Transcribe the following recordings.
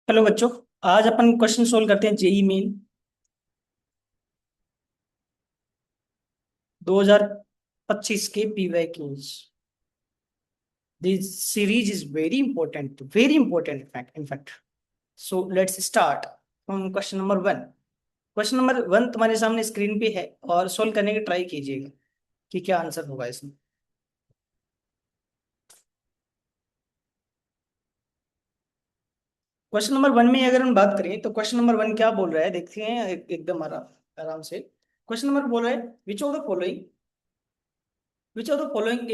Hello बच्चों। आज अपन question solve करते हैं जेई मेन 2025 के PY Qs. This series is very important fact in fact. So let's start from question number one. Question number one तुम्हारे सामने screen पे है और सोल्व करने की ट्राई कीजिएगा कि क्या आंसर होगा इसमें। क्वेश्चन नंबर वन में अगर हम बात करें तो क्वेश्चन नंबर वन क्या बोल रहा है देखते हैं एकदम आराम से। क्वेश्चन नंबर बोल रहा है which of the following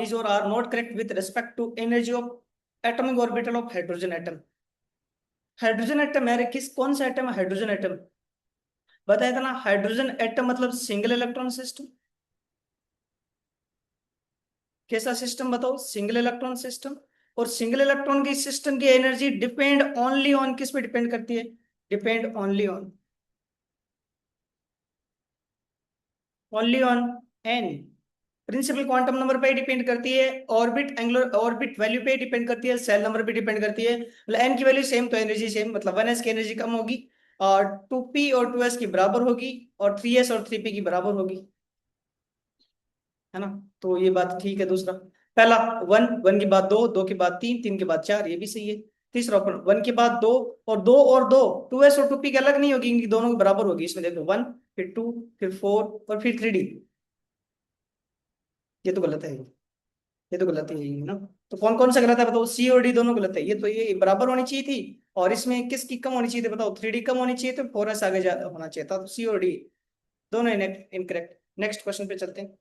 is or are not correct with respect to energy of atomic orbital of hydrogen atom। Hydrogen atom है, किस कौन सा एटम है? Hydrogen atom. बताया था ना, हाइड्रोजन एटम मतलब सिंगल इलेक्ट्रॉन सिस्टम। कैसा सिस्टम बताओ? Single electron system. और सिंगल इलेक्ट्रॉन की सिस्टम की एनर्जी डिपेंड ओनली ऑन किस पे डिपेंड करती है? Depend only on N principal quantum number पे डिपेंड करती है। ऑर्बिट एंगुलर ऑर्बिट वैल्यू पे डिपेंड करती है। सेल नंबर पे डिपेंड करती है। मतलब एन की वैल्यू सेम तो एनर्जी सेम, मतलब 1s की एनर्जी कम होगी और 2p और 2s की बराबर होगी और 3s और 3p की बराबर होगी, है ना? तो ये बात ठीक है। दूसरा, पहला वन, वन के बाद दो, दो के बाद तीन, तीन के बाद चार, ये भी सही है। तीसरा ओपन, वन के बाद दो और दो, 2s और 2p के अलग नहीं होगी, इनकी दोनों की बराबर होगी। इसमें देखो वन, फिर टू, फिर फोर और फिर 3d। ये तो गलत है, ये तो गलत है ये ना। तो कौन कौन सा गलत है बताओ? सी और डी दोनों गलत है। ये तो ये बराबर होनी चाहिए थी। और इसमें किसकी कम होनी चाहिए थी बताओ? 3d कम होनी चाहिए, तो 4s आगे होना चाहिए था। तो सी और डी दोनों इनकरेक्ट। नेक्स्ट क्वेश्चन पे चलते हैं।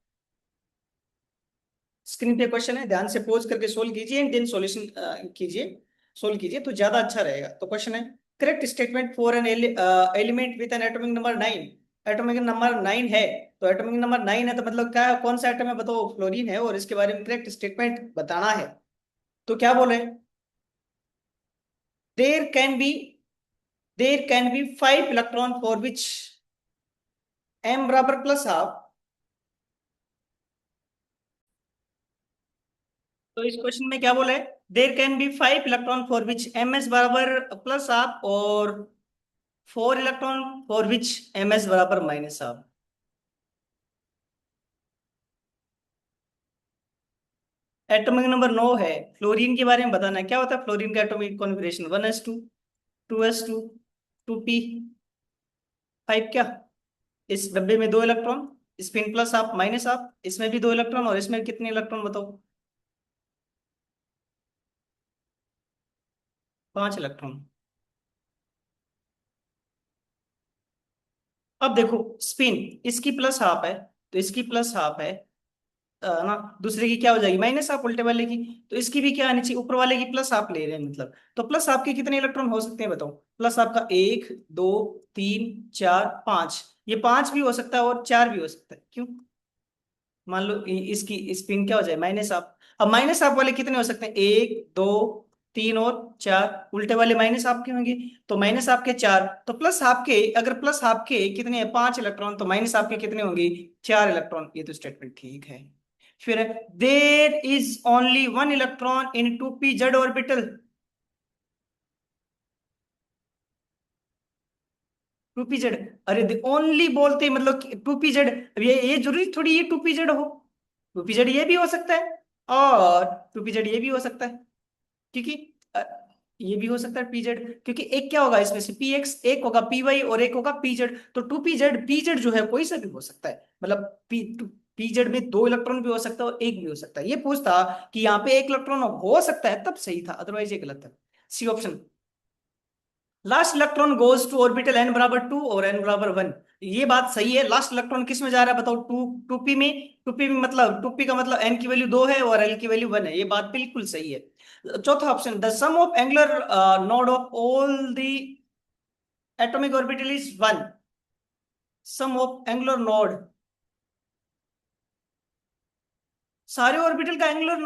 स्क्रीन पे क्वेश्चन है, ध्यान से पोज करके सोल्व कीजिए एंड देन सॉल्यूशन कीजिए। सोल्व कीजिए तो ज्यादा अच्छा रहेगा। तो क्वेश्चन है, correct statement for an element with N atomic number 9। Atomic number 9 है, तो एटॉमिक नंबर 9 है तो मतलब क्या है? कौन सा एटम है बताओ? फ्लोरीन है, और इसके बारे में करेक्ट स्टेटमेंट बताना है। तो क्या बोले? There can be there can be 5 electron for which M बराबर प्लस हाफ। तो इस क्वेश्चन में क्या बोला है? There can be 5 electron for which M S बराबर प्लस हाफ और 4 electron for which M S बराबर माइनस हाफ। एटॉमिक नंबर 9 है। फ्लोरीन के बारे में बताना है। क्या होता है फ्लोरीन का atomic configuration? 1s2, 2s2, 2p, 5 क्या? इस डब्बे में 2 electron, spin plus half minus half, इसमें भी 2 इलेक्ट्रॉन, और इसमें कितने इलेक्ट्रॉन बताओ? 5 इलेक्ट्रॉन। अब देखो, स्पिन इसकी प्लस हाफ है, तो इसकी प्लस हाफ है, ना। दूसरे की क्या हो जाएगी? माइनस हाफ, उल्टे वाले की। तो इसकी भी क्या आनी चाहिए? ऊपर वाले की प्लस हाफ ले रहे हैं मतलब। तो प्लस हाफ के कितने इलेक्ट्रॉन हो सकते हैं बताओ? प्लस हाफ का एक, दो, तीन, चार, पांच। ये पांच भी हो सकता है और चार भी हो सकता है। क्यों? मान लो इसकी स्पिन क्या हो जाए? Minus half. अब माइनस हाफ वाले कितने हो सकते हैं? एक, दो, तीन और चार। उल्टे वाले माइनस हाफ के होंगे, तो माइनस हाफ के चार। तो प्लस हाफ के, अगर प्लस हाफ के कितने हैं? 5 इलेक्ट्रॉन, तो माइनस हाफ के कितने होंगे? 4 इलेक्ट्रॉन। ये तो स्टेटमेंट ठीक है। फिर there is only 1 electron in 2p Z orbital. 2p Z, अरे ओनली बोलते ही मतलब 2p जेड। ये जरूरी थोड़ी ये 2p जेड हो। 2p जेड ये भी हो सकता है, और 2p जेड ये भी हो सकता है, क्योंकि अ, ये भी हो सकता है पीजेड, क्योंकि एक क्या होगा इसमें से? px, एक होगा py और एक होगा pz। तो 2p जेड जो है कोई सा भी हो सकता है। मतलब pz में 2 इलेक्ट्रॉन भी हो सकता है और एक भी हो सकता है। ये पूछता कि यहाँ पे 1 इलेक्ट्रॉन हो सकता है तब सही था, अदरवाइज ये गलत है। C option. Last electron goes to orbital N बराबर 2 और एन बराबर 1। ये बात सही है। लास्ट इलेक्ट्रॉन किस में जा रहा है बताओ? टू, 2p में। 2p में मतलब 2p का मतलब एन की वैल्यू 2 है और एल की वैल्यू 1 है। ये बात बिल्कुल सही है। चौथा option, the sum of angular node of all the atomic orbital is 1। Sum of angular node, सारे ऑर्बिटल का एंगुलर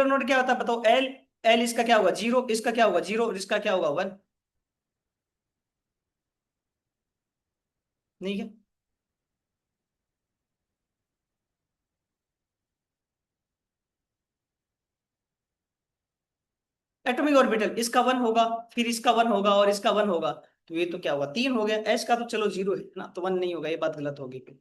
नोड क्या होता है बताओ? एल। एल इसका क्या होगा? जीरो। इसका क्या होगा? जीरो। और इसका क्या होगा? 1। नहीं क्या? एटॉमिक ऑर्बिटल, इसका 1 होगा, फिर इसका 1 होगा और इसका 1 होगा, तो ये तो क्या हुआ, 3 हो गया। एस का तो चलो 0 है ना, तो 1 नहीं होगा, ये बात गलत होगी फिर।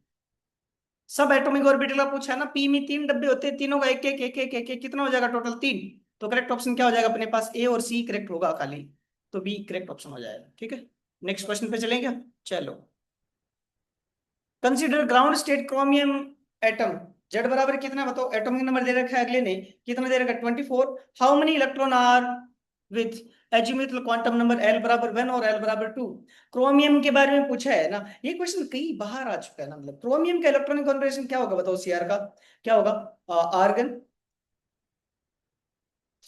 सब एटॉमिक ऑर्बिटल का पूछा है ना, पी में 3 डब्बे होते हैं, तीनों का एक एक एक एक एक एक, कितना हो जाएगा टोटल 3। तो करेक्ट ऑप्शन क्या हो जाएगा अपने पास, ए और सी करेक्ट होगा खाली, तो बी करेक्ट ऑप्शन हो जाएगा। ठीक है, नेक्स्ट क्वेश्चन पे चलेंगे। चलो, consider ground state chromium atom, Z बराबर कितना बताओ, एटॉमिक नंबर दे रखा है अगले ने, कितना दे रखा है 24। How many electron are with azimuthal quantum number L बराबर 1 और एल बराबर 2। क्रोमियम के बारे में पूछा है ना, ये क्वेश्चन कई बाहर आ चुका है ना, मतलब क्रोमियम का इलेक्ट्रॉनिक कॉन्फ़िगरेशन क्या होगा बताओ, सीआर का क्या होगा, आर्गन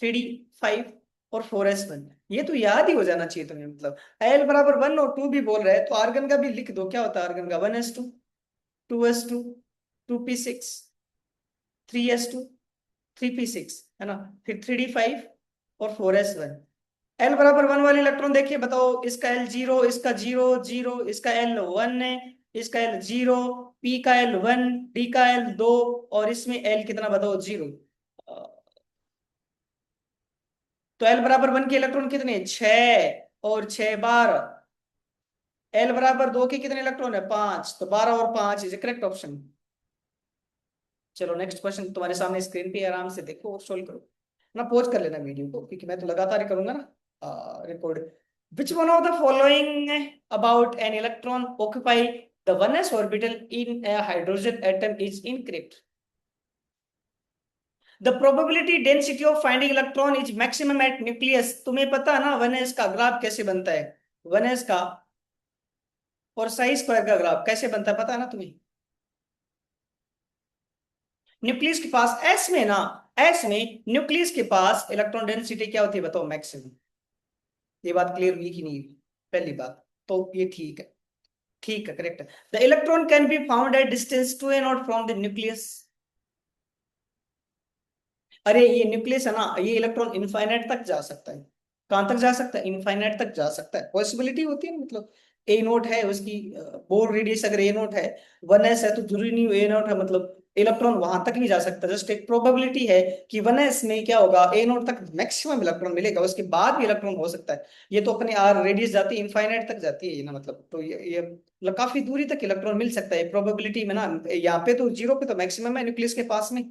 3d5 और 4s1, ये तो याद ही हो जाना चाहिए तुम्हें, मतलब एल बराबर 1 और 2 भी बोल रहे हैं तो आर्गन का भी लिख दो, क्या होता है आर्गन का, 1s2, 2s2, 2p6, 3s2, 3p6, है ना, फिर 3d5 और 4s1। एल बराबर 1 वाले इलेक्ट्रॉन देखिए बताओ, इसका एल 0, इसका 0 0, इसका एल 1 है, इसका एल 0, पी का एल 1, डी का एल 2, और इसमें एल कितना बताओ 0। तो एल बराबर 1 के इलेक्ट्रॉन कितने, 6 और 6 12। एल बराबर 2 के कितने इलेक्ट्रॉन है, 5, तो 12 और 5 इज करेक्ट ऑप्शन। चलो नेक्स्ट क्वेश्चन तुम्हारे सामने स्क्रीन पे, आराम से देखो और सोल्व करो ना, पॉज कर लेना वीडियो को, क्योंकि मैं तो लगातार ही करूंगा ना record. Which one of the following about an electron occupy the one s orbital in a hydrogen atom is incorrect. The probability density of finding electron is maximum at nucleus, तुम्हें पता है ना वनएस का ग्राफ कैसे बनता है, वनएस का और साई स्क्वायर का ग्राफ कैसे बनता है पता है ना तुम्हें। न्यूक्लियस के पास एस में ना, एस में न्यूक्लियस के पास इलेक्ट्रॉन डेंसिटी क्या होती है बताओ, मैक्सिमम। ये बात क्लियर हुई कि नहीं हुई? पहली बात तो ये ठीक है, ठीक है करेक्ट है। The electron can be found at distance 2a0 from the nucleus. अरे ये न्यूक्लियस है ना, ये इलेक्ट्रॉन इनफाइनाइट तक जा सकता है। कहां तक जा सकता है, इनफाइनाइट तक जा सकता है, पॉसिबिलिटी होती है ना, मतलब ए नोट है उसकी बोर रेडियस अगर ए नोट है, 1s है तो जरूरी नहीं ए नोट है मतलब इलेक्ट्रॉन वहां तक नहीं जा सकता, जस्ट एक प्रोबेबिलिटी है कि 1s में क्या होगा, ए नोट तक मैक्सिमम इलेक्ट्रॉन मिलेगा, उसके बाद भी इलेक्ट्रॉन हो सकता है। ये तो अपने आर रेडियस जाती है इनफाइनाइट तक जाती है ये ना, मतलब तो ये मतलब काफी दूरी तक इलेक्ट्रॉन मिल सकता है प्रोबेबिलिटी में ना। यहाँ पे तो 0 पे तो मैक्सिमम है न्यूक्लियस के पास में,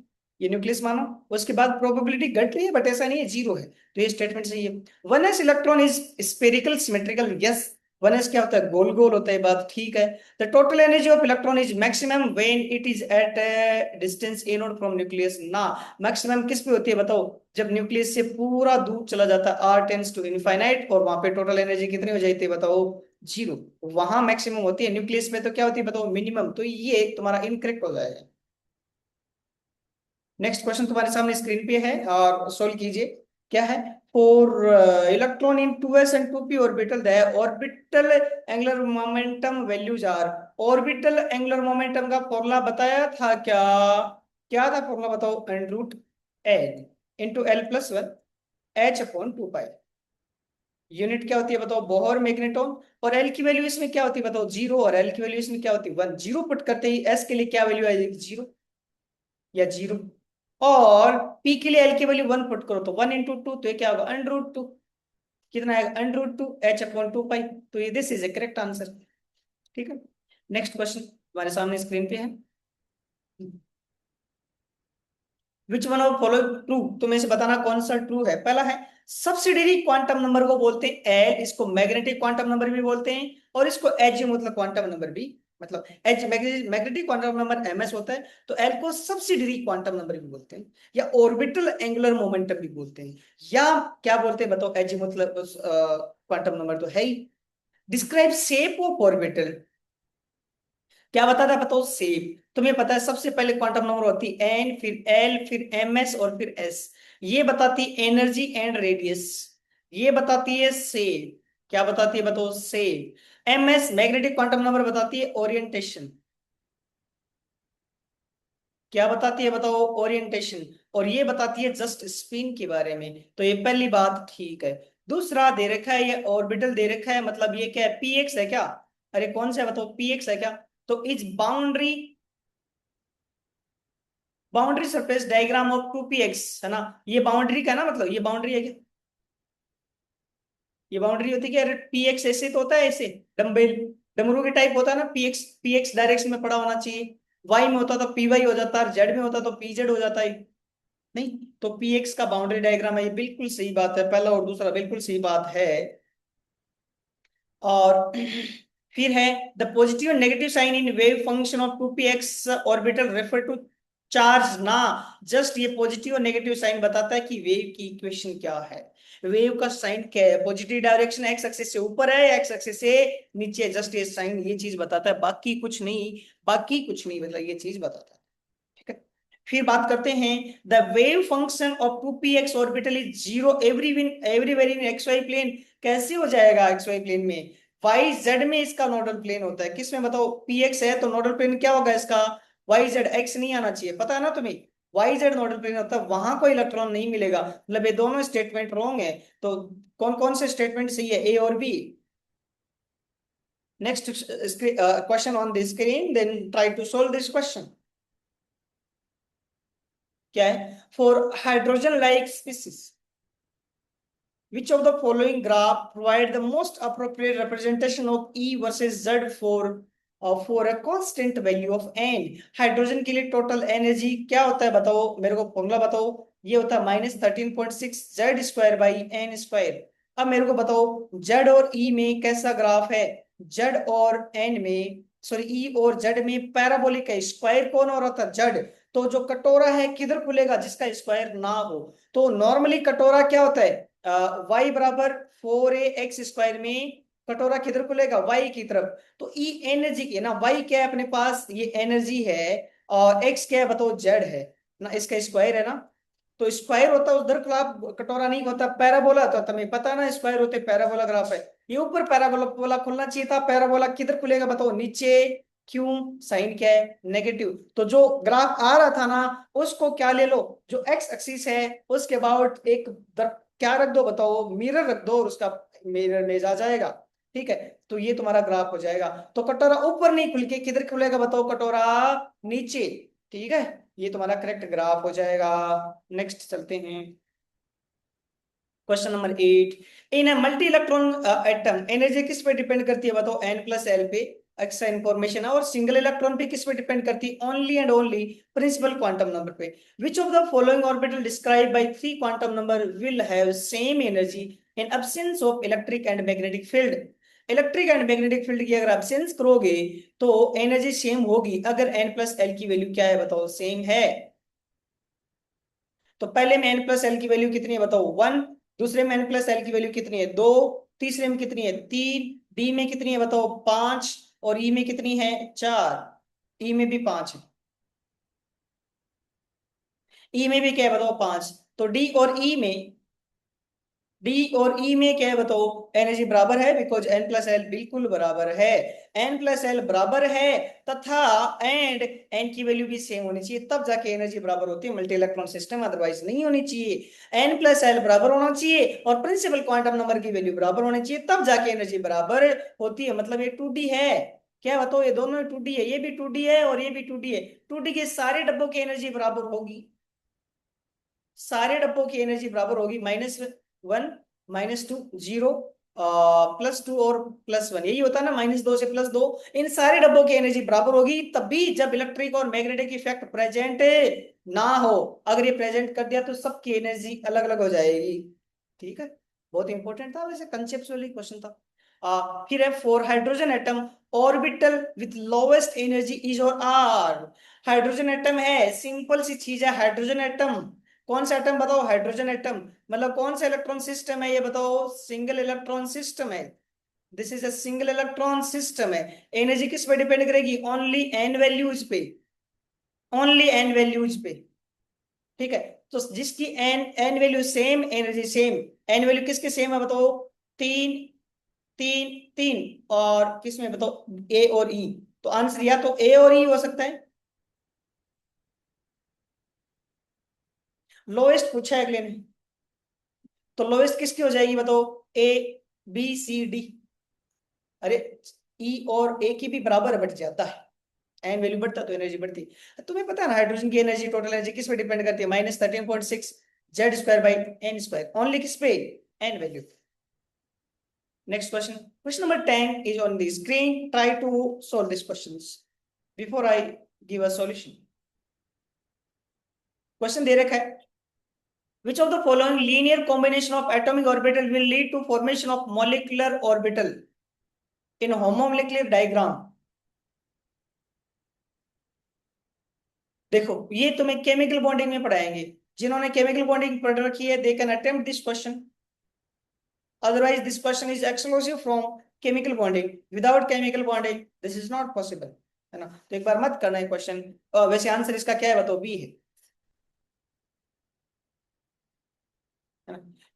ये न्यूक्लियस मानो, उसके बाद प्रोबेबिलिटी घट रही है बट ऐसा नहीं है 0 है, तो ये स्टेटमेंट सही है। One S electron is spherical symmetrical, yes. One S क्या होता है, गोल गोल होता है, बात ठीक है। The total energy of electron is maximum when it is at distance A not from nucleus ना। मैक्सिमम किस पे होती है बताओ, जब न्यूक्लियस से पूरा दूर चला जाता है, आर टेंस टू इनफाइनाइट, और वहां पे टोटल एनर्जी कितनी हो जाती है बताओ, 0। वहां मैक्सिमम होती है, न्यूक्लियस में तो क्या होती है बताओ, मिनिमम, तो ये तुम्हारा इनकरेक्ट हो जाएगा। नेक्स्ट क्वेश्चन तुम्हारे सामने स्क्रीन पे है और सोल्व कीजिए। क्या है, for electron in 2s and 2p orbital the orbital angular momentum values are. Orbital angular momentum का फॉर्मूला बताया था क्या, क्या था फॉर्मूला बताओ, and root n into l plus one h upon 2 pi. Unit क्या होती है बताओ, बोहर मैग्नेटॉन। और एल की वैल्यू इसमें क्या होती है बताओ, 0, और एल की वैल्यू इसमें क्या होती है 1। 0 पुट करते ही एस के लिए क्या वैल्यू आएगी, 0 या 0। और p के लिए l की वैल्यू 1 पुट करो तो 1 × 2, तो ये क्या होगा √2, कितना आएगा √2 h अपॉन 2 पाई, तो ये this is A correct answer. ठीक है, नेक्स्ट क्वेश्चन हमारे सामने स्क्रीन पे है। विच वन ऑफ फॉलो ट्रू, तुम्हें से बताना कौन सा ट्रू है। पहला है सब्सिडियरी क्वांटम नंबर को बोलते हैं एल, इसको मैग्नेटिक क्वांटम नंबर भी बोलते हैं, और इसको एच मतलब क्वांटम नंबर भी, मतलब H magnetic quantum number MS होता है, तो एल को सब्सिडियरी क्वांटम नंबर भी बोलते हैं, या ऑर्बिटल एंगुलर मोमेंटम भी बोलते हैं, या क्या बोलते हैं बताओ, एच मतलब क्वांटम नंबर तो है ही। डिस्क्राइब शेप ऑफ ऑर्बिटल, क्या बताता है बताओ, सेम। तुम्हें पता है सबसे पहले क्वांटम नंबर होती है एन, फिर एल, फिर एम एस और फिर एस। ये बताती है एनर्जी एंड रेडियस, ये बताती है सेम। क्या बताती है बताओ, same. M s magnetic quantum number बताती है ओरिएंटेशन, क्या बताती है बताओ, ओरिएंटेशन। और ये बताती है जस्ट स्पिन के बारे में, तो ये पहली बात ठीक है। दूसरा दे रखा है ये ऑर्बिटल दे रखा है, मतलब ये क्या है, पी एक्स है क्या, अरे कौन सा है बताओ, पी एक्स है क्या, तो is boundary, boundary surface diagram of 2px है ना, ये बाउंड्री का है ना, मतलब ये बाउंड्री है क्या, ये बाउंड्री होती है कि अरे पी एक्स ऐसे तो होता है, ऐसे डम्बेल डमरू के टाइप होता है ना, पी एक्स डायरेक्शन में पड़ा होना चाहिए। वाई में होता तो पी वाई हो जाता है, जेड में होता तो पी जेड हो जाता है। नहीं, तो पी एक्स का बाउंड्री डायग्राम है, ये बिल्कुल सही बात है, पहला और दूसरा बिल्कुल सही बात है। और फिर है the positive and negative sign in wave function of two p x orbital refer to charge ना। जस्ट ये पॉजिटिव और नेगेटिव साइन बताता है कि वेव की इक्वेशन क्या है। वेव का साइन क्या है, पॉजिटिव डायरेक्शन एक्स एक्सिस से ऊपर है, एक्स एक्सिस से नीचे है, जस्ट ये साइन ये चीज बताता है, बाकी कुछ नहीं, बाकी कुछ नहीं, मतलब ये चीज बताता है। ठीक है। फिर बात करते हैं, the wave function of two p x orbital is zero everywhere in x y plane. कैसे हो जाएगा एक्स वाई प्लेन में? वाई जेड में इसका नोडल प्लेन होता है, किसमें बताओ? पी एक्स है तो नोडल प्लेन क्या होगा इसका? वाई जेड, एक्स नहीं आना चाहिए, पता है ना तुम्हें? वाई जेड नोडल प्लेन होता है, वहां कोई इलेक्ट्रॉन नहीं मिलेगा, मतलब ये दोनों स्टेटमेंट रॉन्ग है। तो कौन कौन से स्टेटमेंट सही है, ए और B? Next question on the screen, then try to solve this question. क्या है? For hydrogen like species which of the following graph provide the most appropriate representation of E versus Z for a constant value of n? Hydrogen के लिए total energy क्या होता है बताओ, मेरे को फॉर्मूला बताओ। ये होता है -13.6 Z² by n²। अब मेरे को बताओ Z और E में कैसा ग्राफ है? Z और N में, सॉरी E और Z में पैराबोलिक है, स्क्वायर कौन हो रहा था? Z। तो जो कटोरा है किधर खुलेगा? जिसका स्क्वायर ना हो। तो नॉर्मली कटोरा क्या होता है? वाई बराबर 4ax² में कटोरा किधर खुलेगा? वाई की तरफ। तो ई एनर्जी की है ना, वाई क्या है अपने पास? ये एनर्जी है। और एक्स क्या है बताओ? जेड है ना, इसका स्क्वायर है ना। तो स्क्वायर होता है उधर ग्राफ, कटोरा नहीं होता। पैराबोला तो तुम्हें पता ना, स्क्वायर होते पैराबोला ग्राफ है। ये ऊपर पैराबोला खुलना चाहिए था, पैराबोला किधर खुलेगा बताओ? नीचे। क्यों? साइन क्या है? नेगेटिव। तो जो ग्राफ आ रहा था ना, उसको क्या ले लो, जो एक्स एक्सिस है उसके अबाउट एक क्या रख दो बताओ? मिरर रख दो और उसका मिरर इमेज आ जाएगा। ठीक है। तो ये तुम्हारा ग्राफ हो जाएगा। तो कटोरा ऊपर नहीं खुल के किधर खुलेगा बताओ? कटोरा नीचे। ठीक है। ये तुम्हारा करेक्ट ग्राफ हो जाएगा। नेक्स्ट चलते हैं, क्वेश्चन नंबर 8। इन मल्टी इलेक्ट्रॉन एटम एनर्जी किस पे डिपेंड करती है बताओ? n+l पे। एक्स्ट्रा इंफॉर्मेशन है। और सिंगल इलेक्ट्रॉन पे किस पे डिपेंड करती है? Only and only principal quantum number पे। Which of the following orbital describe by 3 quantum number will have same energy in absence of electric and magnetic field? Electric and magnetic field की अगर absence करोगे तो energy same होगी, अगर n+l की value क्या है बताओ? सेम है। तो पहले में n+l की वैल्यू कितनी है बताओ? 1। दूसरे में n+l की वैल्यू कितनी है? 2। तीसरे में कितनी है? 3। डी में कितनी है बताओ? 5। और ई में कितनी है? 4। ई में भी 5 है। ई में भी क्या है बताओ? 5। तो डी और ई में क्या है बताओ? एनर्जी बराबर है, बिकॉज n+l बिल्कुल बराबर है। n+l बराबर है तथा एंड n की वैल्यू भी सेम होनी चाहिए, तब जाके एनर्जी बराबर होती है मल्टी इलेक्ट्रॉन सिस्टम, अदरवाइज नहीं होनी चाहिए। n+l बराबर होना चाहिए और प्रिंसिपल क्वांटम नंबर की वैल्यू बराबर होनी चाहिए, तब जाके एनर्जी बराबर होती है। मतलब ये 2D है। क्या बताओ? ये दोनों 2D है, ये भी 2D है और ये भी 2D है। 2D के सारे डब्बों की एनर्जी बराबर होगी, सारे डब्बों की एनर्जी बराबर होगी। -1, -2, 0, +2 और +1, यही होता है ना, -2 से +2। इन सारे डब्बों की एनर्जी बराबर होगी तभी जब इलेक्ट्रिक और मैग्नेटिक इफेक्ट प्रेजेंट ना हो। अगर ये प्रेजेंट कर दिया तो सबकी एनर्जी अलग अलग हो जाएगी। ठीक है। बहुत इंपॉर्टेंट था, वैसे कंसेप्चुअली क्वेश्चन था। फिर है for hydrogen atom orbital with lowest energy is और आर। हाइड्रोजन एटम है, सिंपल सी चीज है हाइड्रोजन एटम। कौन सा एटम बताओ? Hydrogen atom. मतलब कौन सा इलेक्ट्रॉन सिस्टम है ये बताओ? सिंगल इलेक्ट्रॉन सिस्टम है। This is a single electron system है। एनर्जी किस पे डिपेंड करेगी? ओनली एन वैल्यूज पे, ओनली एन वैल्यूज पे। ठीक है। तो जिसकी n n value same, energy same. N value किसके सेम है बताओ? 3, 3, 3। और किसमें बताओ? ए और ई। तो आंसर या तो ए और ई हो सकता है। लोएस्ट पूछा है अगले ने, तो लोएस्ट किसकी हो जाएगी बताओ? ए, बी, सी, डी। अरे ई और ए की भी बराबर बढ़ जाता है, एन वैल्यू बढ़ता तो एनर्जी बढ़ती। तुम्हें पता है ना हाइड्रोजन की एनर्जी, टोटल एनर्जी किस पे डिपेंड करती है? -13.6 Z² by n², ओनली किस पे? N value. Next question. Question number 10 is on the screen. Try to solve these questions before I give a solution. Question दे रखा है. Which of the following linear combination of atomic orbital will lead to formation of molecular orbital in homomolecular diagram? देखो ये तुम्हें chemical bonding में पढ़ाएंगे. जिन्होंने chemical bonding पढ़ रखी है, they can attempt this question. Otherwise, this question is exclusive from chemical bonding. Without chemical bonding, this is not possible. है ना. तो एक बार मत करना है क्वेश्चन. वैसे आंसर इसका क्या है बताओ? बी है.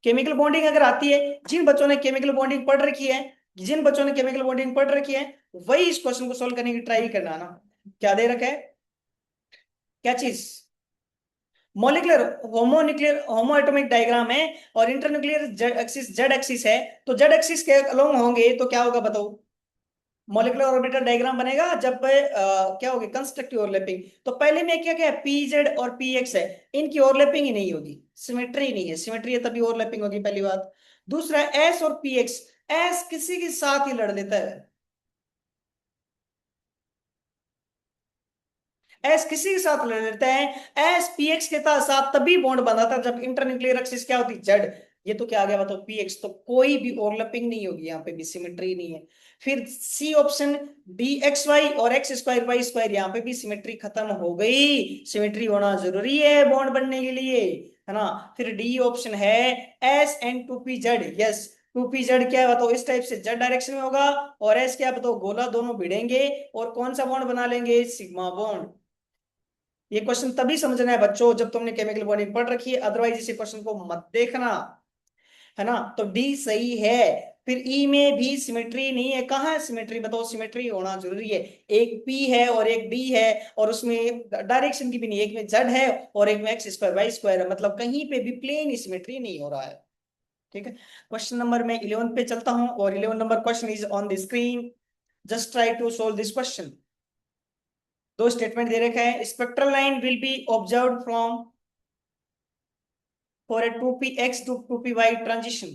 केमिकल बॉन्डिंग अगर आती है, जिन बच्चों ने केमिकल बॉन्डिंग पढ़ रखी है, जिन बच्चों ने केमिकल बॉन्डिंग पढ़ रखी है, वही इस क्वेश्चन को सोल्व करने की ट्राई करना ना. क्या दे रखा है? क्या चीज? मॉलिक्यूलर होमोन्यूक्लियर होमो एटॉमिक डायग्राम है और इंटरन्यूक्लियर एक्सिस जेड एक्सिस है. तो जेड एक्सिस के अलोंग होंगे तो क्या होगा बताओ? मॉलिक्यूलर ऑर्बिटल डायग्राम बनेगा. जब क्या होगी? Constructive overlapping. तो पहले में क्या क्या है? पी जेड और पी एक्स है. इनकी ओवरलैपिंग ही नहीं होगी, सिमेट्री नहीं है. सिमेट्री है तभी ओवरलैपिंग होगी, पहली बात. दूसरा एस और पी एक्स. एस किसी के साथ ही लड़ लेता है. एस किसी के साथ लड़ लेता है. एस पी एक्स के साथ तभी बॉन्ड बना था जब इंटरन्यूक्लियर एक्सिस क्या होती? जेड. ये तो क्या आ गया बताओ? P x. तो कोई भी ओवरलैपिंग नहीं होगी, यहाँ पे भी सिमेट्री नहीं है. फिर C option, d x y और एक्स स्क्वायर वाई स्क्वायर, यहाँ पे भी सिमेट्री खत्म हो गई. सिमेट्री होना जरूरी है बॉन्ड बनने के लिए, है ना. फिर डी ऑप्शन है s and two p z. Yes, two p z क्या है बताओ? इस टाइप से जेड डायरेक्शन में होगा. और एस क्या बताओ? गोला दोनों भिड़ेंगे और कौन सा बॉन्ड बना लेंगे? Sigma bond. ये क्वेश्चन तभी समझना है बच्चों जब तुमने केमिकल बॉन्डिंग पढ़ रखी है, अदरवाइज इसी क्वेश्चन को मत देखना, है ना. तो डी सही है. फिर ई में भी सिमेट्री नहीं है. कहाँ है सिमेट्री बताओ? सिमेट्री होना जरूरी है. एक पी है और एक डी है और उसमें डायरेक्शन की भी नहीं. एक में जेड है और एक में एक्स स्क्वायर वाई स्क्वायर है. मतलब कहीं पे भी प्लेन सिमेट्री नहीं हो रहा है. ठीक है. क्वेश्चन नंबर में 11 पे चलता हूं और 11 number question is on the screen. Just try to solve this question. दो स्टेटमेंट दे रखे हैं. Spectral line will be observed from for a 2px to 2py transition.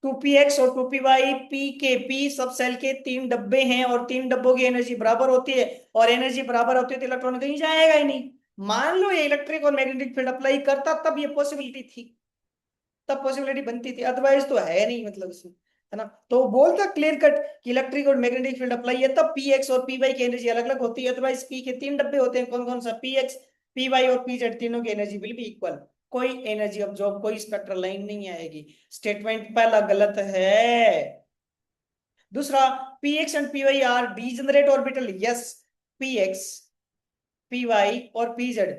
Two p x और टू पी वाई, पी के p subshell के तीन डब्बे हैं और तीन डब्बों की एनर्जी बराबर होती है. और एनर्जी बराबर होती है तो इलेक्ट्रॉन कहीं जाएगा ही नहीं. मान लो ये इलेक्ट्रिक और मैग्नेटिक फील्ड अप्लाई करता तब ये पॉसिबिलिटी थी, तब पॉसिबिलिटी बनती थी. अदरवाइज तो है नहीं मतलब इसमें, है ना. तो बोलता क्लियर कट कि इलेक्ट्रिक और मैग्नेटिक फील्ड अप्लाई है तब पी एक्स और पी वाई की एनर्जी अलग अलग होती है. अदरवाइज पी के तीन डब्बे होते हैं. कौन कौन सा? पी एक्स, पी वाई और पी जेड. तीनों की एनर्जी विल बी इक्वल. कोई एनर्जी ऑब्जॉर्ब, कोई स्पेक्ट्रल लाइन नहीं आएगी. स्टेटमेंट पहला गलत है. दूसरा, p x and p y are degenerate orbital. Yes, p x, p y और पी जेड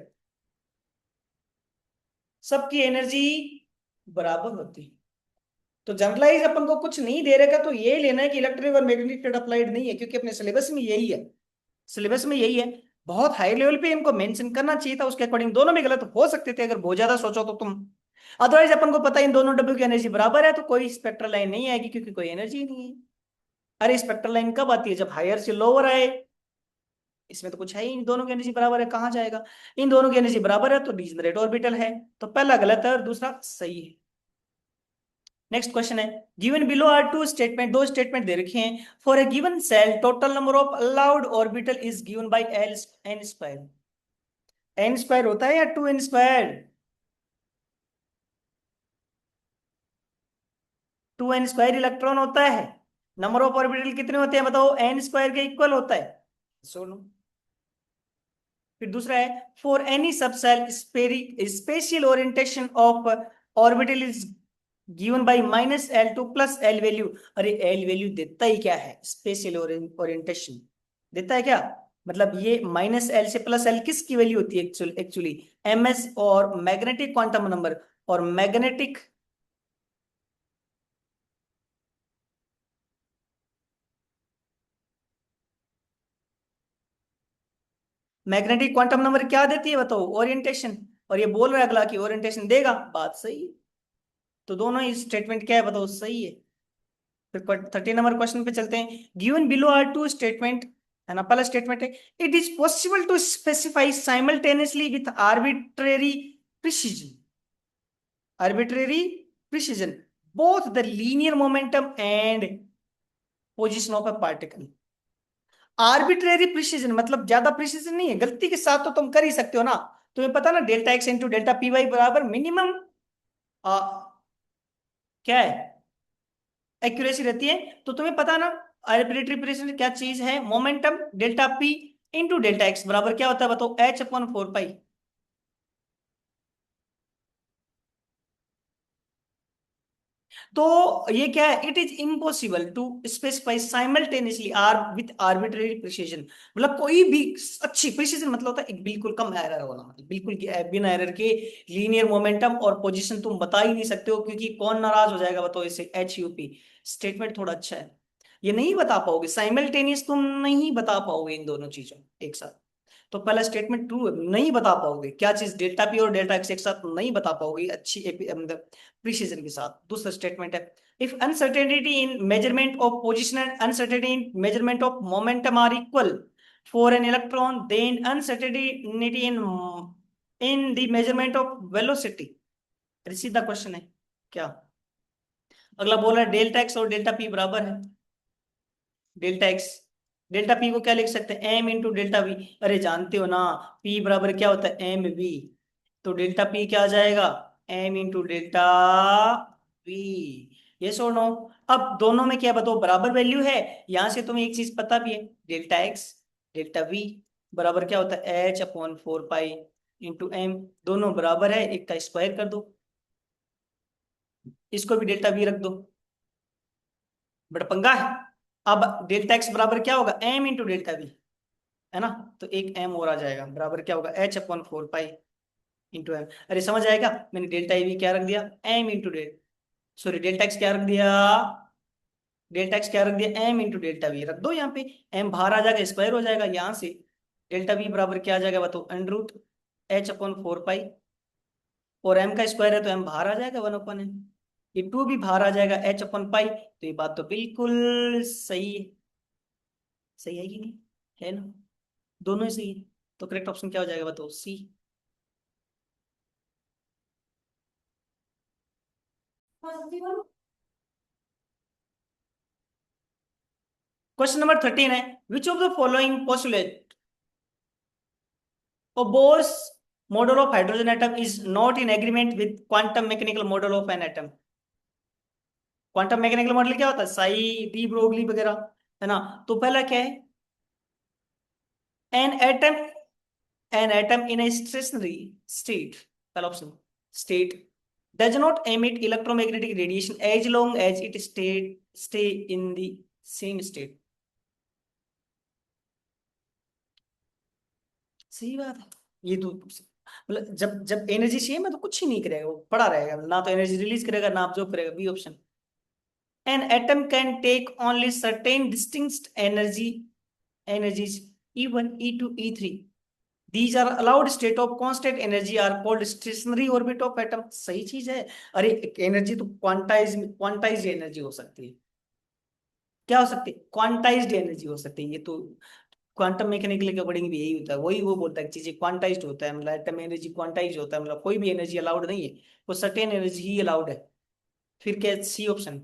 सबकी एनर्जी बराबर होती है. तो जनरलाइज अपन को कुछ नहीं दे रखा तो ये लेना है कि इलेक्ट्रिक और मैग्नेटिक फील्ड अप्लाइड नहीं है, क्योंकि अपने सिलेबस में यही है. सिलेबस में यही है. बहुत हाई लेवल पे इनको मेंशन करना चाहिए था. उसके अकॉर्डिंग दोनों में गलत हो सकते थे अगर बहुत ज्यादा सोचो तो तुम. अदरवाइज अपन को पता है इन दोनों डब्ल्यू की एनर्जी बराबर है तो कोई स्पेक्ट्रल लाइन नहीं आएगी, क्योंकि कोई एनर्जी नहीं है. अरे स्पेक्ट्रल लाइन कब आती है? जब हायर से लोअर आए. इसमें तो कुछ है ही, इन दोनों की एनर्जी बराबर है, कहाँ जाएगा? इन दोनों की एनर्जी बराबर है तो डीजेनरेट ऑर्बिटल है. तो पहला गलत है और दूसरा सही है. नेक्स्ट क्वेश्चन है. Given below are two statement. दो स्टेटमेंट दे रखे हैं. For a given shell total number of allowed orbital is given by l n square. N square होता है या two n square? Two n square electron होता है. नंबर ऑफ ऑर्बिटल कितने होते हैं बताओ? एन स्क्वायर के इक्वल होता है. सुनो. फिर दूसरा है, for any subshell spatial orientation of orbital is given by minus l to plus l value. अरे एल वैल्यू देता ही क्या है? स्पेशल ओरिएंटेशन देता है क्या? मतलब ये माइनस एल से प्लस एल किसकी वैल्यू होती है एक्चुअली? एम एस और मैग्नेटिक क्वांटम नंबर. और मैग्नेटिक मैग्नेटिक क्वांटम नंबर क्या देती है बताओ? ओरिएंटेशन. और ये बोल रहा है अगला कि ओरिएंटेशन देगा. बात सही है. तो दोनों ही स्टेटमेंट क्या है बताओ? सही है. फिर 30 नंबर क्वेश्चन पे चलते हैं. Given below are two statement, है ना। पहला स्टेटमेंट है, it is possible to specify simultaneously with arbitrary precision, arbitrary precision both the linear momentum and position of a particle. Arbitrary precision मतलब ज्यादा प्रिसीजन नहीं है, गलती के साथ तो तुम कर ही सकते हो ना। तुम्हें पता ना delta x into delta p y बराबर मिनिमम क्या है, एक्यूरेसी रहती है। तो तुम्हें पता ना आर्बिट्रेरी प्रिसीजन क्या चीज है, momentum delta P into delta x बराबर क्या होता है बताओ, एच अपॉन 4 पाई। तो ये क्या है, it is impossible to specify simultaneously are with arbitrary precision, मतलब कोई भी अच्छी प्रिसीजन मतलब होता है एक बिल्कुल कम एरर होना, मतलब बिल्कुल बिना एरर के लीनियर मोमेंटम और पोजीशन तुम बता ही नहीं सकते हो, क्योंकि कौन नाराज हो जाएगा बताओ इससे, एच यू पी। स्टेटमेंट थोड़ा अच्छा है, ये नहीं बता पाओगे साइमल्टेनियस, तुम नहीं बता पाओगे इन दोनों चीजों एक साथ। तो पहला स्टेटमेंट ट्रू है, नहीं बता पाओगे क्या चीज डेल्टा पी और डेल्टा एक्स एक साथ नहीं बता पाओगे अच्छी मतलब प्रिसीजन के साथ। दूसरा स्टेटमेंट है, if uncertainty in measurement of position and uncertainty in measurement of momentum are equal for an electron, then uncertainty in the measurement of velocity. सीधा क्वेश्चन है क्या। अगला बोल रहा है डेल्टा एक्स और डेल्टा पी बराबर है, डेल्टा एक्स डेल्टा पी को क्या लिख सकते हैं, एम इंटू डेल्टा वी। अरे जानते हो ना, पी बराबर क्या होता है, एम वी। तो डेल्टा पी क्या आ जाएगा, एम इंटू डेल्टा वी। ये सुनो, अब दोनों में क्या बताओ बराबर वैल्यू है। यहां से तुम्हें एक चीज पता भी है, डेल्टा एक्स डेल्टा वी बराबर क्या होता है, h upon 4 pi into m. दोनों बराबर है, एक का स्क्वायर कर दो, इसको भी डेल्टा वी रख दो, बड़ा पंगा है। अब डेल्टा एक्स बराबर क्या होगा, एम इंटू डेल्टा वी, है ना। तो एक एम और आ जाएगा, बराबर क्या होगा, h upon 4 pi into m. अरे समझ आएगा, मैंने डेल्टा ई वी क्या रख दिया, m into delta, sorry delta x क्या रख दिया, डेल्टा एक्स क्या रख दिया, एम इंटू डेल्टा वी रख दो यहाँ पे। एम बाहर आ जाएगा, स्क्वायर हो जाएगा यहाँ से। डेल्टा वी बराबर क्या आ जाएगा बताओ, अंडर रूट एच अपॉन 4 पाई, और एम का स्क्वायर है तो एम बाहर आ जाएगा 1 अपॉन एम। ये टू भी बाहर आ जाएगा, एच अपॉन पाई। तो ये बात तो बिल्कुल सही है, सही है कि नहीं, है ना, दोनों ही सही है। तो करेक्ट ऑप्शन क्या हो जाएगा बताओ, सी। क्वेश्चन नंबर 13 है, विच of the following postulate of Bohr's model of hydrogen atom is not in agreement with quantum mechanical model of an atom। Quantum mechanical model क्या होता है, साई डी ब्रोगली वगैरह, है ना। तो पहला क्या है, an atom, an atom in a stationary state, पहला option state does not emit electromagnetic radiation as long as it stay in the same state। सही बात है, ये तो मतलब जब जब एनर्जी चाहिए मैं तो कुछ ही नहीं करेगा, वो पड़ा रहेगा, ना तो एनर्जी रिलीज करेगा ना absorb करेगा, B option. An atom can take only certain distinct energies E1, E2, E3। These are allowed state of constant energy are called stationary orbit of atom। सही चीज है। अरे एनर्जी तो क्वांटाइज एनर्जी हो सकती है, क्या हो सकती है, क्वांटाइज्ड एनर्जी हो सकती है। ये तो क्वांटम मैकेनिकल के अकॉर्डिंग भी यही होता है, वही वो बोलता है कि चीजें क्वांटाइज्ड होता है, मतलब एटम एनर्जी क्वांटाइज होता है, मतलब कोई भी एनर्जी अलाउड नहीं है, वो सर्टेन एनर्जी ही अलाउड है। फिर क्या, C option,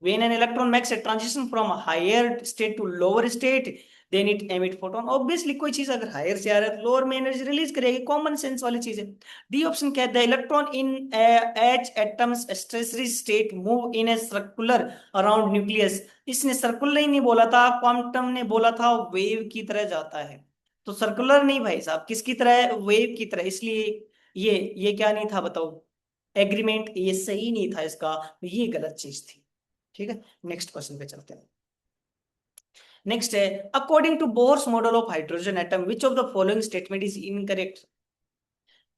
when an electron makes a transition from a higher state to lower state then it emit photon। obviously कोई चीज अगर हायर से आ रहा है तो लोअर में एनर्जी रिलीज करेगी, कॉमन सेंस वाली चीज है। डी ऑप्शन क्या है, the electron in H atoms stationery state move in a circular around nucleus. इसने सर्कुलर ही नहीं बोला था, क्वांटम ने बोला था वेव की तरह जाता है। तो सर्कुलर नहीं भाई साहब, किसकी तरह है, वेव की तरह, इसलिए ये क्या नहीं था बताओ, एग्रीमेंट ये सही नहीं था इसका, ये गलत चीज थी। ठीक है, नेक्स्ट क्वेश्चन पे चलते हैं। नेक्स्ट है, according to Bohr's model of hydrogen atom which of the following statement is incorrect.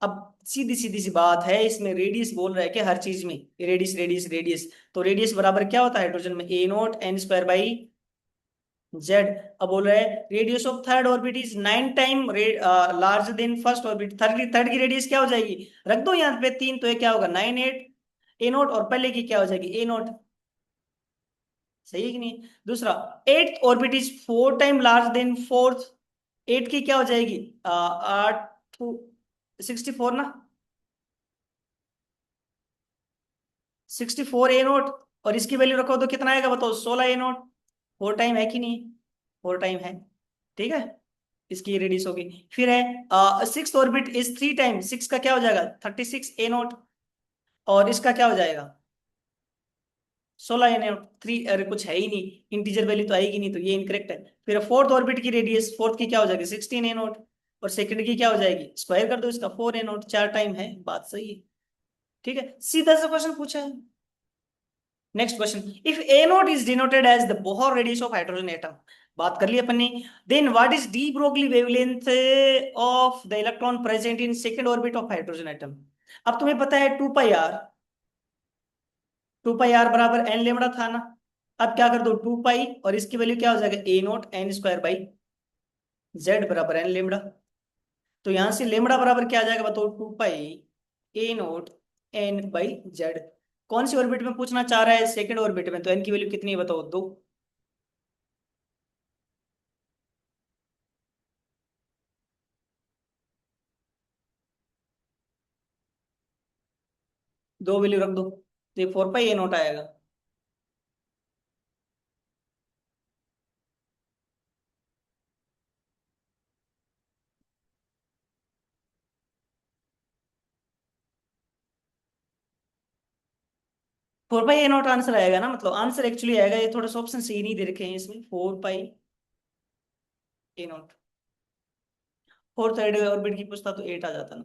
अब सीधी सीधी सी बात है, इसमें रेडियस बोल रहा है कि हर चीज में रेडियस रेडियस रेडियस, तो रेडियस बराबर क्या होता है हाइड्रोजन में, a naught N square by Z. अब बोल रहा है radius of third orbit is 9 time larger than first orbit. Third की रेडियस क्या हो जाएगी, रख दो यहाँ पे 3, तो ये क्या होगा 9 8 ए नोट, और पहले की क्या हो जाएगी ए नोट। सही है कि नहीं? दूसरा, eighth orbit is 4 time large than fourth. Eight की क्या हो जाएगी? 64 ना, 64 A0। और इसकी वैल्यू रखो तो कितना आएगा बताओ? 16 A0। 4 टाइम है कि नहीं? 4 टाइम है। ठीक है, इसकी रेडियस होगी। फिर है six orbit is 3 time, six का क्या हो जाएगा? 36 A0। और इसका क्या हो जाएगा? 16 A0। थ्री, अरे कुछ है ही नहीं, इंटीजर वैल्यू तो आएगी नहीं, तो ये इनकरेक्ट है। फिर फोर्थ ऑर्बिट की रेडियस, फोर्थ की क्या हो जाएगी? 16 A0। और सेकंड की क्या हो जाएगी? स्क्वायर कर दो इसका, 4 A0। 4 टाइम है, बात सही है। ठीक है, सीधा सा क्वेश्चन पूछा है। Next question, if a naught is denoted as the Bohr radius of hydrogen atom, बात कर ली अपन ने, then what is de Broglie wavelength of the electron present in second orbit of hydrogen atom? अब तुम्हें पता है 2 पाई आर, 2 पाई आर बराबर एन लेमड़ा था ना। अब क्या कर दो, 2 पाई और इसकी वैल्यू क्या हो जाएगा? A0 n² बाई जेड बराबर एन लेमड़ा। तो यहां से लेमड़ा बराबर क्या आ जाएगा बताओ? 2 पाई A0 n/z। कौन सी ऑर्बिट में पूछना चाह रहा है? सेकंड ऑर्बिट में। तो एन की वैल्यू कितनी है बताओ? 2। 2 वैल्यू रख दो तो ये 4 पाई A0 आएगा। 4 पाई A0 आंसर आएगा ना, मतलब आंसर एक्चुअली आएगा। ये थोड़ा सा ऑप्शन सही नहीं दे रखे हैं इसमें। 4 पाई A0। फोर्थ ऑर्बिट की पूछता तो 8 आ जाता ना।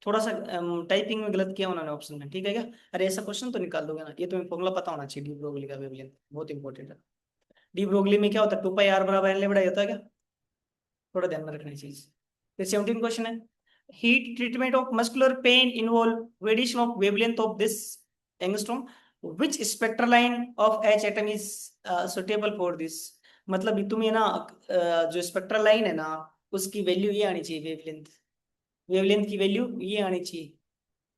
थोड़ा सा टाइपिंग में गलत किया उन्होंने ऑप्शन में, ठीक है क्या? अरे ऐसा क्वेश्चन तो निकाल दोगे ना, ये तुम्हें फॉर्मूला पता होना चाहिए डी ब्रोगली का वेवलेंथ, बहुत इंपॉर्टेंट है। डी ब्रोगली में क्या होता है? 2 पाई आर बराबर एन लेमड़ा होता है क्या? थोड़ा ध्यान में रखनी चीज। फिर 17 क्वेश्चन है, heat treatment of muscular pain involve variation of wavelength of this angstrom, which spectral line of H atom is suitable for this. मतलब ये तुम्हें ना जो स्पेक्ट्रल लाइन है ना, उसकी वैल्यू ये आनी चाहिए, वेवलेंथ, वेवलेंथ की वैल्यू ये आनी चाहिए,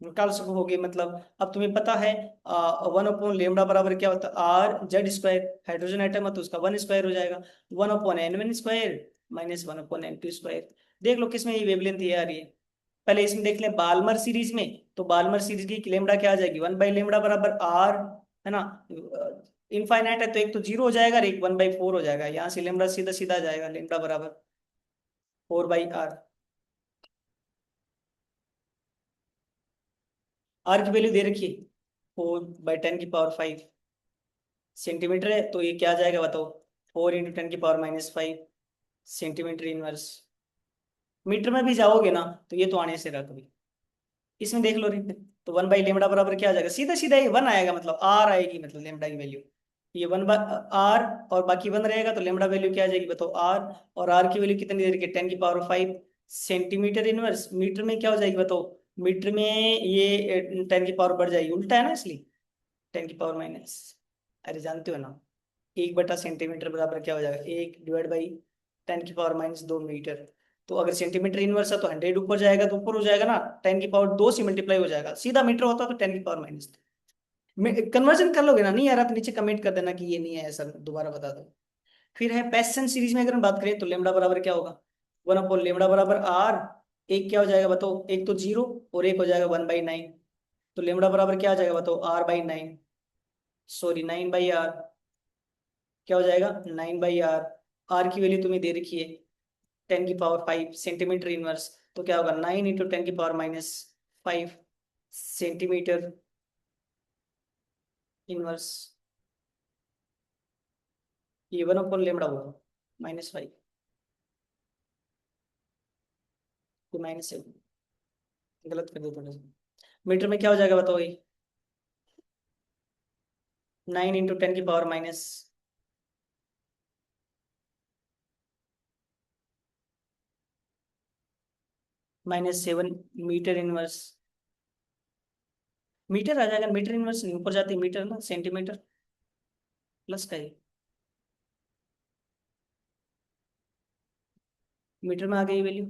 निकाल सकोगे। मतलब अब तुम्हें पता है 1/लेमड़ा बराबर क्या होता है? R Z²। हाइड्रोजन एटम है तो उसका 1² हो जाएगा। 1/n1² minus 1/n2²। देख लो किसमें ये वेवलेंथ ये आ रही है। पहले इसमें देख लें बाल्मर सीरीज में, तो बाल्मर सीरीज की लेमड़ा क्या आ जाएगी? 1/लेमड़ा बराबर R, है ना? इनफाइनाइट है तो एक तो 0 हो जाएगा और एक 1/4 हो जाएगा। यहाँ से लेमड़ा सीधा सीधा आ जाएगा, लेमड़ा बराबर 4/R। आर की वैल्यू दे रखी है 4/10⁵ सेंटीमीटर है, तो ये क्या आ जाएगा बताओ? 4 × 10⁻⁵ सेंटीमीटर इनवर्स। मीटर में भी जाओगे ना तो ये तो आने से रख भी, इसमें देख लो रे। तो 1/लेमड़ा बराबर क्या आ जाएगा? सीधा सीधा ये 1 आएगा, मतलब आर आएगी, मतलब लेमड़ा की वैल्यू ये 1/r, और बाकी 1 रहेगा तो लेमड़ा वैल्यू क्या आ जाएगी बताओ? आर। और आर की वैल्यू कितनी दे रखी है? 10⁵ सेंटीमीटर इनवर्स। मीटर में क्या हो जाएगी बताओ? मीटर में ये 10 की पावर बढ़ जाएगी, उल्टा है ना इसलिए 10⁻⁻। अरे जानते हो ना, 1/सेंटीमीटर बराबर क्या हो जाएगा? 1/10⁻²मीटर। तो अगर सेंटीमीटर इनवर्स है तो 100 ऊपर जाएगा, तो ऊपर हो जाएगा ना, 10⁻² से मल्टीप्लाई हो जाएगा। सीधा मीटर होता तो 10⁻⁻। कन्वर्जन कर लोगे ना, नहीं आ रहा तो नीचे कमेंट कर देना कि ये नहीं है सर, दोबारा बता दो। फिर है पैसन सीरीज में अगर हम बात करें तो लेमड़ा बराबर क्या होगा? 1/लेमड़ा बराबर आर। एक क्या हो जाएगा बताओ? एक तो 0 और एक हो जाएगा 1/9। तो लेमड़ा बराबर क्या आ जाएगा बताओ? R/9, sorry 9/R। क्या हो जाएगा? 9/R। आर की वैल्यू तुम्हें दे रखी है 10⁵ सेंटीमीटर इनवर्स। तो क्या होगा? 9 × 10⁻⁵ सेंटीमीटर इनवर्स। ये 1/लेमड़ा होगा -5, तो -7, गलत कर दिया थोड़ा सा। मीटर में क्या हो जाएगा बताओ? ये 9 × 10⁻⁻, -7 मीटर इनवर्स। मीटर आ जाएगा, मीटर इनवर्स नहीं, ऊपर जाती है मीटर ना, सेंटीमीटर प्लस का है। मीटर में आ गई वैल्यू,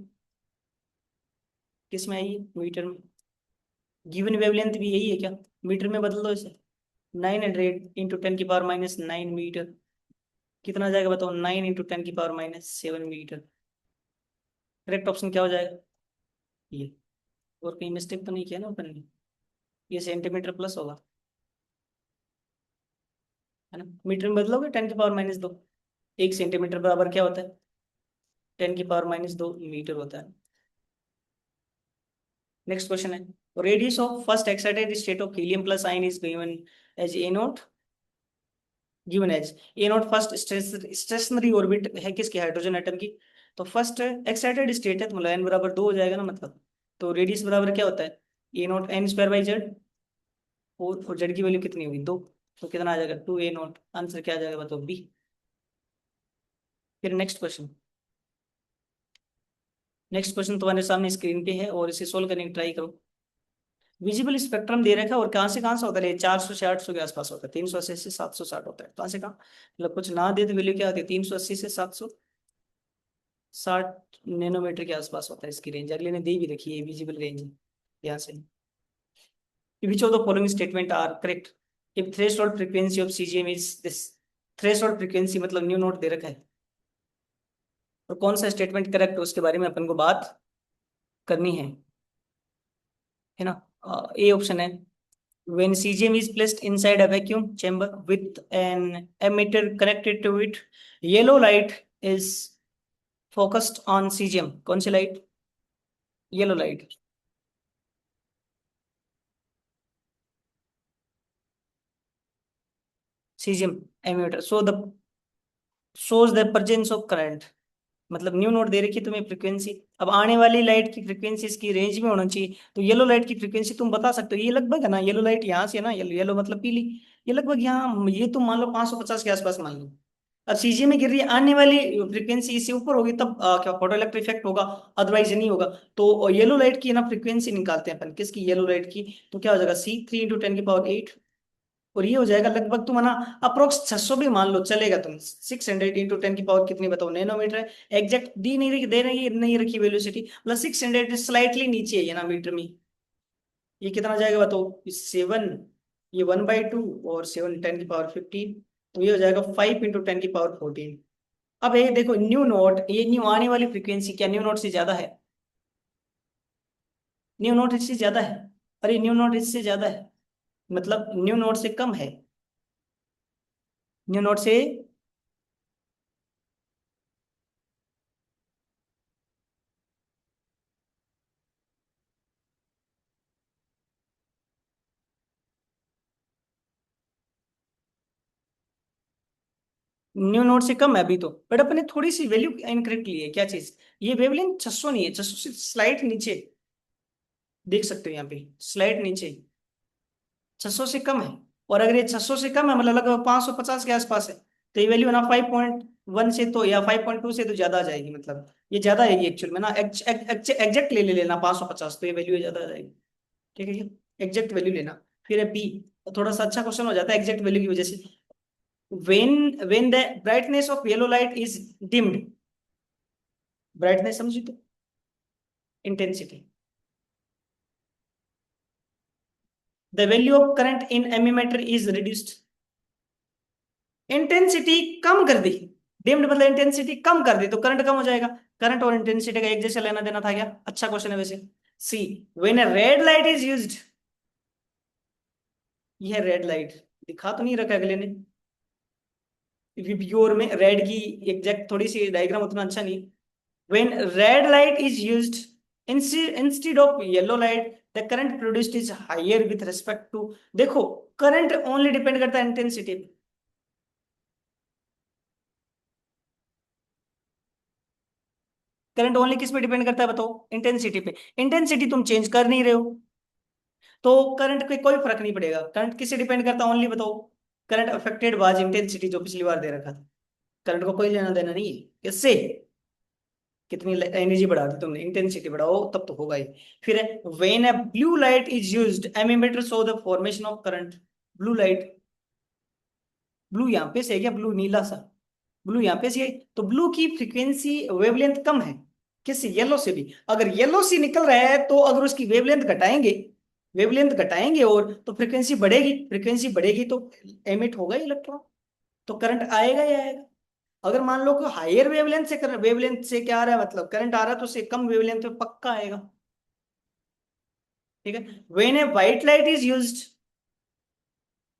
किस में आई है? मीटर में। गिवन वेवलेंथ भी यही है क्या? मीटर में बदल दो इसे। 900 × 10⁻⁹ कितना आ जाएगा बताओ? 9 × 10⁻⁷ करेक्ट ऑप्शन क्या हो जाएगा? ये। और कहीं मिस्टेक तो नहीं किया ना अपन ने? ये सेंटीमीटर प्लस होगा, है ना? मीटर में बदलोगे 10⁻⁻2। 1 सेंटीमीटर बराबर क्या होता है? 10⁻⁻2 मीटर होता है। नेक्स्ट क्वेश्चन है, radius of first excited state of helium plus ion is given as a naught. Given as a naught first stationary orbit है किसकी? हाइड्रोजन एटम की। तो फर्स्ट एक्साइटेड स्टेट है तो मतलब n बराबर 2 हो जाएगा ना मतलब। तो रेडियस बराबर क्या होता है? ए नॉट n² / z। और जेड की वैल्यू कितनी होगी? 2। तो कितना आ जाएगा? 2a0। आंसर क्या आ जाएगा बताओ? बी। फिर नेक्स्ट क्वेश्चन। नेक्स्ट क्वेश्चन तुम्हारे सामने स्क्रीन पे है और इसे सोल्व करने की ट्राई करो। विजिबल स्पेक्ट्रम दे रखा है और कहाँ से होता है? 400 से 800 के आसपास होता है। 380 से 760 होता है। कहाँ से कहाँ? मतलब कुछ ना दे तो वैल्यू क्या होती है? 380 से 760 नैनोमीटर के आसपास होता है इसकी रेंज। अगले ने दे भी रखी है विजिबल रेंज यहाँ से। Which of the following statement are correct if threshold frequency of CGM is this. Threshold frequency मतलब न्यू नोट दे रखा है, और कौन सा स्टेटमेंट करेक्ट है उसके बारे में अपन को बात करनी है ना? ए ऑप्शन है, when cesium is placed inside a vacuum chamber with an emitter connected to it, yellow light is focused on cesium। कौन सी light? Yellow light. cesium emitter shows the presence of current। मतलब new note दे रखी है तुम्हें frequency. अब आने वाली लाइट की फ्रीक्वेंसी इसकी रेंज में होना चाहिए, तो येलो लाइट की फ्रीक्वेंसी तुम बता सकते हो। ये लगभग है ना, येलो लाइट यहाँ से है ना, येलो येलो मतलब पीली। ये लगभग यहाँ, ये तुम मान लो 550 के आसपास मान लो। अब सीजी में गिर रही है, आने वाली फ्रीक्वेंसी इससे ऊपर होगी तब क्या फोटो इलेक्ट्रिक इफेक्ट होगा, अदरवाइज नहीं होगा। तो येलो लाइट की ना फ्रीक्वेंसी निकालते हैं अपन, किसकी? येलो लाइट की। तो क्या हो जाएगा? C 3 × 10⁸। और ये हो जाएगा लगभग तुम है ना अप्रोक्स 600 भी मान लो चलेगा। तुम 600 × 10⁻⁻ कितनी बताओ? नैनोमीटर है। एग्जैक्ट दी नहीं रखी, दे रही नहीं रखी वेलोसिटी, मतलब 600 स्लाइटली नीचे है ना मीटर में। ये कितना जाएगा बताओ? 7। ये 1/2 और 7 × 10⁻15। तो ये हो जाएगा 5 × 10⁻14। अब ये देखो न्यू नोट, ये न्यू आने वाली फ्रीक्वेंसी क्या न्यू नोट से ज्यादा है? न्यू नोट इससे ज्यादा है। अरे न्यू नोट इससे ज्यादा है, मतलब न्यू नोट से कम है। न्यू नोट से, न्यू नोट से कम है अभी तो, बट अपने थोड़ी सी वैल्यू इनकरेक्ट ली है। क्या चीज? ये वेवलेंथ 600 नहीं है, 600 से स्लाइट नीचे। देख सकते हो यहाँ पे स्लाइट नीचे, 600 से कम है। और अगर ये 600 से कम है मतलब लगभग 550 के आसपास है, तो ये वैल्यू ना 5.1 से तो या 5.2 से तो ज्यादा आ जाएगी। मतलब ये ज्यादा है एक्चुअल में ना, एग्जैक्ट ले लेना 550, तो ये वैल्यू ज्यादा आ जाएगी। ठीक है, ये एग्जैक्ट वैल्यू लेना। फिर है बी, थोड़ा सा अच्छा क्वेश्चन हो जाता है एग्जैक्ट वैल्यू की वजह से। when the brightness of yellow light is dimmed, brightness समझी तो intensity, the value of current in ammeter is reduced. Intensity कम कर दी, डिम्ड मतलब इंटेंसिटी कम कर दी तो करंट कम हो जाएगा। करंट और इंटेंसिटी का एक जैसा लेना देना था क्या? अच्छा क्वेश्चन है वैसे। See, when a red light is used, यह रेड लाइट दिखा तो नहीं रखा अगले ने, क्योंकि प्योर में रेड की एग्जैक्ट थोड़ी सी डायग्राम उतना अच्छा नहीं। When red light is used instead of yellow light, the current produced is higher with respect to। देखो करंट ओनली डिपेंड करता है इंटेंसिटी पे। करंट ओनली किस पे डिपेंड करता है बताओ? इंटेंसिटी पे। इंटेंसिटी तुम चेंज कर नहीं रहे हो, तो करंट पे कोई फर्क नहीं पड़ेगा। करंट किससे डिपेंड करता है ओनली बताओ? करंट अफेक्टेड बाज इंटेंसिटी, जो पिछली बार दे रखा था। करंट को कोई लेना देना नहीं है किससे। कितनी एनर्जी बढ़ा दी तुमने, इंटेंसिटी बढ़ाओ तब तो होगा ही। फिर है when a blue light is used ammeter show the formation of current. Blue light, blue यहाँ पे से है क्या? ब्लू नीला सा, ब्लू यहाँ पे से है, तो ब्लू की फ्रीक्वेंसी वेवलेंथ कम है किससे? येलो से भी। अगर येलो से निकल रहा है तो अगर उसकी वेवलेंथ घटाएंगे वेवलेंथ घटाएंगे और तो फ्रीक्वेंसी बढ़ेगी, फ्रीक्वेंसी बढ़ेगी तो एमिट होगा इलेक्ट्रॉन, तो करंट आएगा ही आएगा। अगर मान लो कि हायर वेवलेंथ से वेवलेंथ से क्या आ रहा है, मतलब करंट आ रहा है, तो उससे कम वेवलेंथ पे पक्का आएगा। ठीक है। When a white light is used,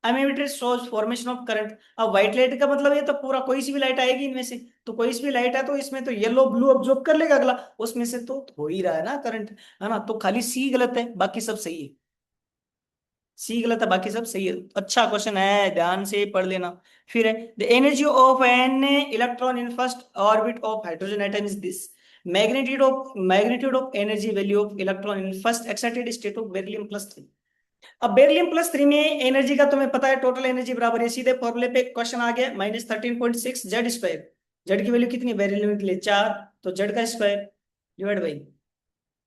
emitter shows formation of current. अब व्हाइट लाइट का मतलब ये तो पूरा कोई सी भी लाइट आएगी इनमें से, तो कोई सी भी लाइट है तो इसमें तो येलो ब्लू ऑब्जॉर्ब कर लेगा अगला, उसमें से तो हो ही रहा है ना करंट, है ना। तो खाली सी गलत है, बाकी सब सही है। सी गलत है, बाकी सब सही है। अच्छा क्वेश्चन है, ध्यान से पढ़ लेना। फिर है the energy of an electron in first orbit of hydrogen atom is this. Magnitude of energy value of electron in first excited state of beryllium. अब बेरिलियम+3 में एनर्जी का तुम्हें पता है, टोटल एनर्जी बराबर है, सीधे फॉर्मूले पे क्वेश्चन आ गया, -13.6 Z²। जेड की वैल्यू कितनी है बेरिलियम के लिए, 4, तो जेड का square divide by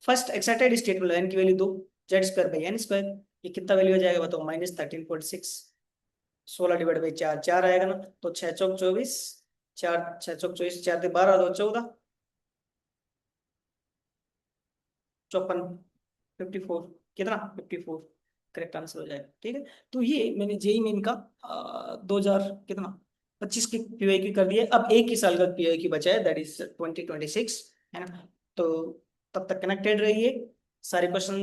first excited state में एन की वैल्यू 2, Z²/n²। ये कितना वैल्यू हो जाएगा बताओ, -13.6, 16 डिवाइड बाई 4, 4 आएगा ना, तो 6 चौक 24, 4 6 चौक 24, 4 12, 2 14, 54, 54, कितना 54, करेक्ट आंसर हो जाएगा। ठीक है। तो ये मैंने जेई मेन का 2000 कितना 25 की पीवाई कर दिया। अब एक ही साल का पीवाई की बचा है, दैट इज 2026, है ना। तो तब तक कनेक्टेड रहिए, सारे क्वेश्चन